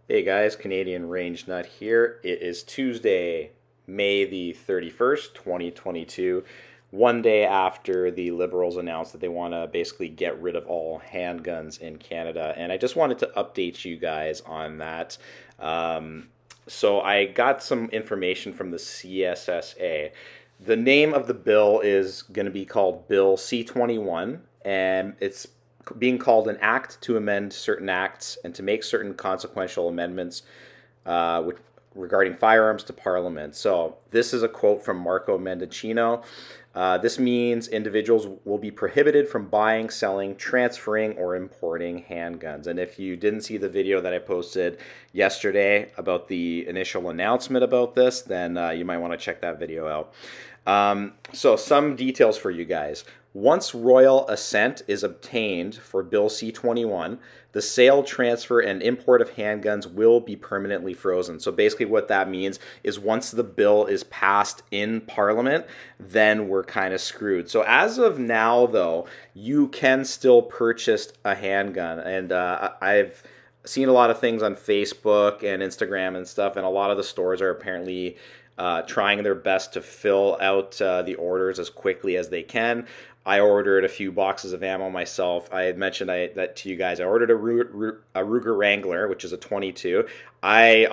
Hey guys, Canadian Range Nut here. It is Tuesday, May the 31st, 2022, one day after the Liberals announced that they want to basically get rid of all handguns in Canada. And I just wanted to update you guys on that. So I got some information from the CSSA. The name of the bill is going to be called Bill C-21, and it's being called an act to amend certain acts and to make certain consequential amendments which, regarding firearms to Parliament. So this is a quote from Marco Mendicino. This means individuals will be prohibited from buying, selling, transferring, or importing handguns. And if you didn't see the video that I posted yesterday about the initial announcement about this, then you might want to check that video out. So some details for you guys. Once royal assent is obtained for Bill C-21, the sale, transfer, and import of handguns will be permanently frozen. So basically what that means is once the bill is passed in Parliament, then we're kind of screwed. So as of now, though, you can still purchase a handgun. And I've seen a lot of things on Facebook and Instagram and stuff, and a lot of the stores are apparently trying their best to fill out the orders as quickly as they can. I ordered a few boxes of ammo myself. I had mentioned that to you guys. I ordered a Ruger Wrangler, which is a 22. I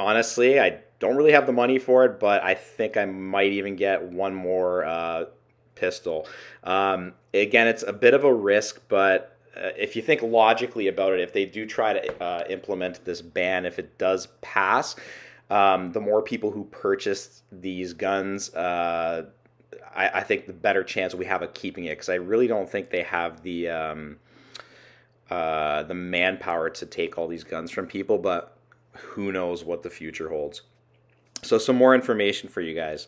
don't really have the money for it, but I think I might even get one more pistol. Again, it's a bit of a risk, but if you think logically about it, if they do try to implement this ban, if it does pass, the more people who purchase these guns, I think the better chance we have of keeping it, because I really don't think they have the manpower to take all these guns from people, but who knows what the future holds. So some more information for you guys.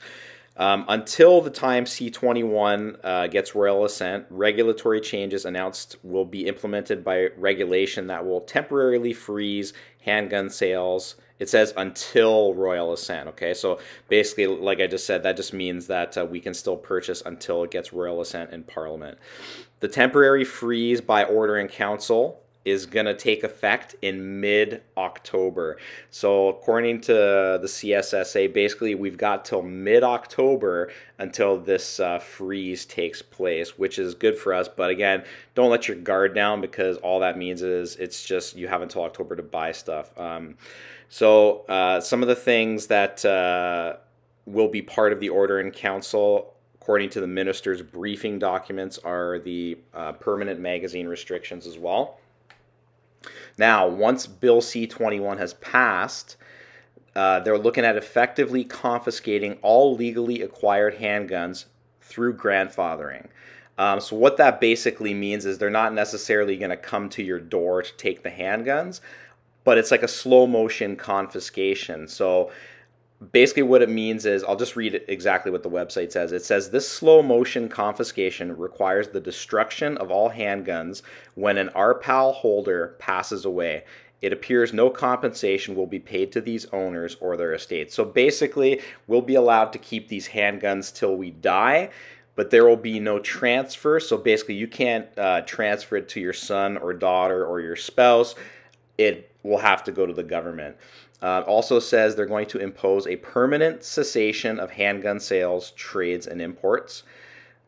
Until the time C-21 gets royal assent, regulatory changes announced will be implemented by regulation that will temporarily freeze handgun sales. It says until royal assent, okay? So basically, like I just said, that just means that we can still purchase until it gets royal assent in Parliament. The temporary freeze by order in council is going to take effect in mid-October. So according to the CSSA, basically we've got till mid-October until this freeze takes place, which is good for us. But again, don't let your guard down, because all that means is it's just you have until October to buy stuff. So some of the things that will be part of the order in council, according to the minister's briefing documents, are the permanent magazine restrictions as well. Now, once Bill C-21 has passed, they're looking at effectively confiscating all legally acquired handguns through grandfathering. So what that basically means is they're not necessarily going to come to your door to take the handguns, but it's like a slow motion confiscation. So basically what it means is, I'll just read exactly what the website says. It says, this slow motion confiscation requires the destruction of all handguns when an RPAL holder passes away. It appears no compensation will be paid to these owners or their estates. So basically, we'll be allowed to keep these handguns till we die, but there will be no transfer. So basically, you can't transfer it to your son or daughter or your spouse. It will have to go to the government. Also says they're going to impose a permanent cessation of handgun sales, trades, and imports.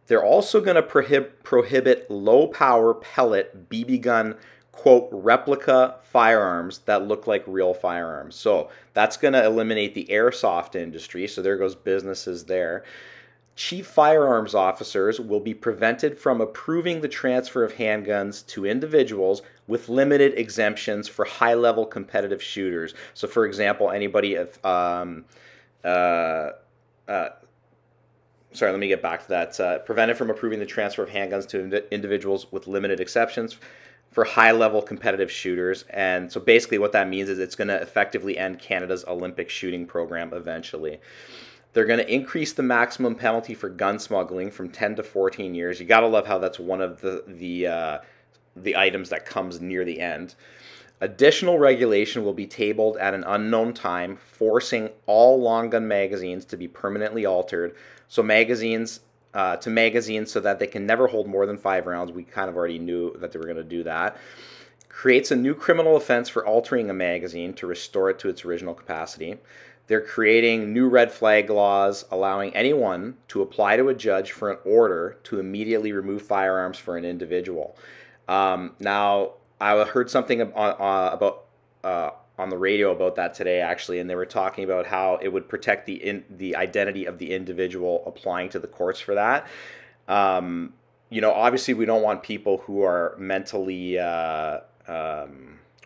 They're also going to prohibit low-power pellet BB gun, quote, replica firearms that look like real firearms. So that's going to eliminate the airsoft industry. So there goes businesses there. Chief firearms officers will be prevented from approving the transfer of handguns to individuals with limited exemptions for high-level competitive shooters. So, for example, anybody sorry, let me get back to that. Prevented from approving the transfer of handguns to individuals with limited exceptions for high-level competitive shooters. And so basically what that means is it's going to effectively end Canada's Olympic shooting program eventually. They're going to increase the maximum penalty for gun smuggling from 10 to 14 years. You got to love how that's one of the items that comes near the end. Additional regulation will be tabled at an unknown time, forcing all long gun magazines to be permanently altered. So magazines so that they can never hold more than 5 rounds. We kind of already knew that they were going to do that. creates a new criminal offense for altering a magazine to restore it to its original capacity. They're creating new red flag laws allowing anyone to apply to a judge for an order to immediately remove firearms for an individual. Now, I heard something about on the radio about that today, actually, and they were talking about how it would protect the identity of the individual applying to the courts for that. You know, obviously, we don't want people who are mentally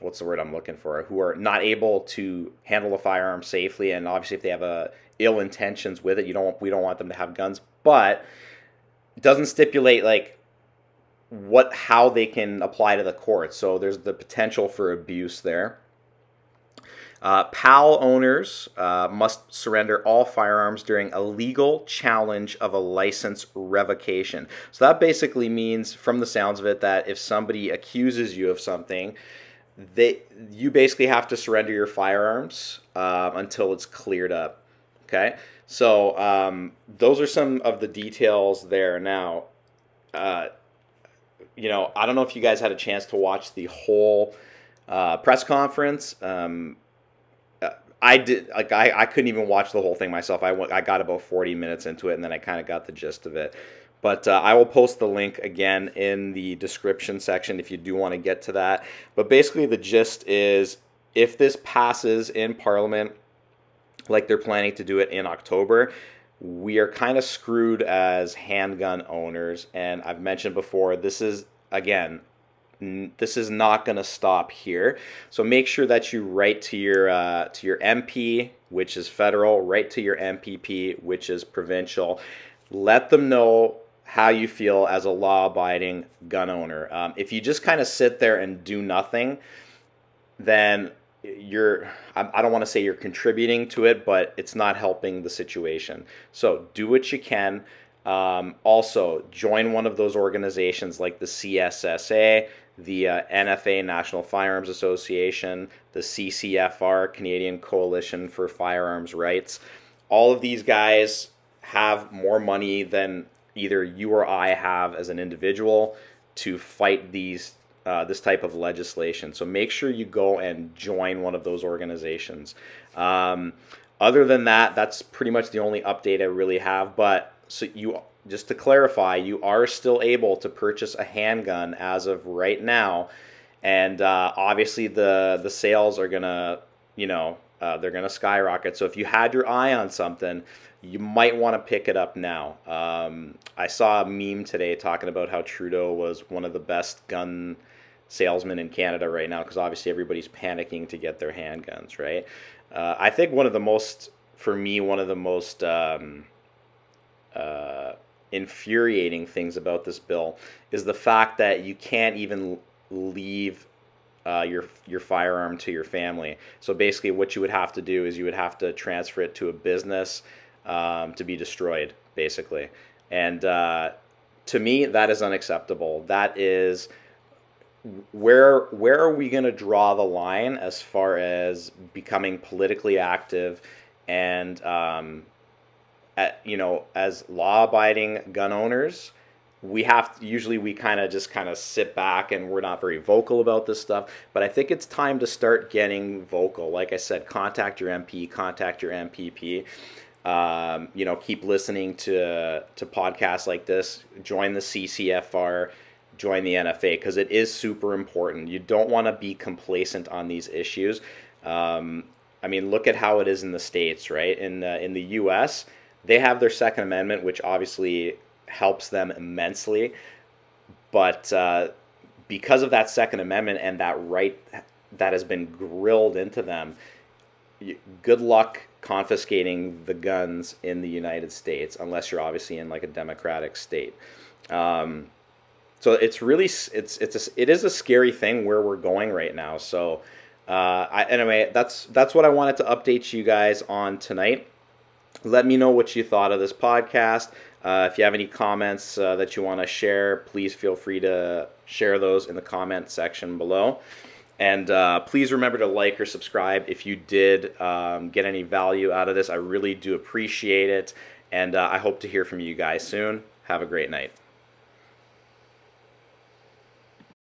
what's the word I'm looking for, who are not able to handle a firearm safely, and obviously if they have ill intentions with it, we don't want them to have guns, but it doesn't stipulate like how they can apply to the court. So there's the potential for abuse there. PAL owners must surrender all firearms during a legal challenge of a license revocation. So that basically means, from the sounds of it, that if somebody accuses you of something, you basically have to surrender your firearms until it's cleared up. Okay, so those are some of the details there. Now, you know, I don't know if you guys had a chance to watch the whole press conference. I did. Like, I couldn't even watch the whole thing myself. I got about 40 minutes into it, and then I kind of got the gist of it. But I will post the link again in the description section if you do want to get to that. But basically the gist is, if this passes in Parliament like they're planning to do it in October, we are kind of screwed as handgun owners. And I've mentioned before, this is, again, this is not going to stop here. So make sure that you write to your MP, which is federal, write to your MPP, which is provincial. Let them know how you feel as a law-abiding gun owner. If you just kind of sit there and do nothing, then I don't want to say you're contributing to it, but it's not helping the situation. So do what you can. Also, join one of those organizations like the CSSA, the NFA, National Firearms Association, the CCFR, Canadian Coalition for Firearms Rights. All of these guys have more money than either you or I have as an individual to fight this type of legislation. So make sure you go and join one of those organizations. Other than that, that's pretty much the only update I really have. But so just to clarify, you are still able to purchase a handgun as of right now, and obviously the sales are gonna, they're gonna skyrocket. So if you had your eye on something, you might want to pick it up now. I saw a meme today talking about how Trudeau was one of the best gun salesmen in Canada right now, because obviously everybody's panicking to get their handguns, right? I think one of the most infuriating things about this bill is the fact that you can't even leave your firearm to your family. So basically what you would have to do is you would have to transfer it to a business to be destroyed, basically. And to me, that is unacceptable. That is, where are we going to draw the line as far as becoming politically active and as law-abiding gun owners? We kind of sit back and we're not very vocal about this stuff, but I think it's time to start getting vocal. Like I said, contact your MP, contact your MPP. Keep listening to podcasts like this. Join the CCFR, join the NFA, because it is super important. You don't want to be complacent on these issues. Look at how it is in the States, right? In the U.S., they have their Second Amendment, which obviously helps them immensely. But because of that Second Amendment and that right that has been grilled into them, good luck confiscating the guns in the United States, unless you're obviously in like a democratic state. So it's really, it is a scary thing where we're going right now. So anyway, that's what I wanted to update you guys on tonight. Let me know what you thought of this podcast. If you have any comments that you want to share, please feel free to share those in the comment section below. And please remember to like or subscribe if you did get any value out of this. I really do appreciate it. And I hope to hear from you guys soon. Have a great night.